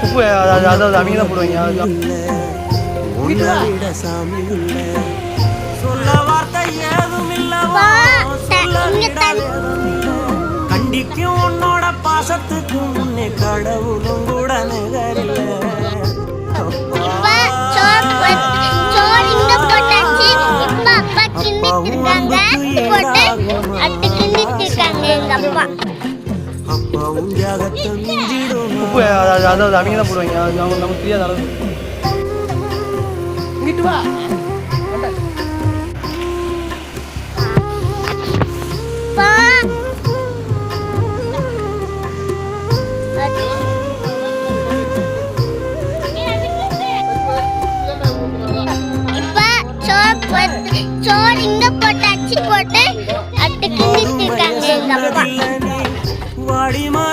உப்பு அதாவது அவங்க தான் போடுவாங்க. சொல்ல வார்த்தை ஏதும் இல்லவா, கண்டிக்கும் உன்னோட பாசத்துக்கு முன்னே கடவுளும் கூட நிகரில்ல. உப்பு அதாவது அவங்க தான் போடுவாங்க. அவங்க நமக்கு தெரியாத அளவு. இங்கிட்டு வா. சோறு இங்க போட்டு அச்சு போட்டு அட்டு கிண்டிட்டு இருக்காங்க எங்க அப்பா. வாடிமா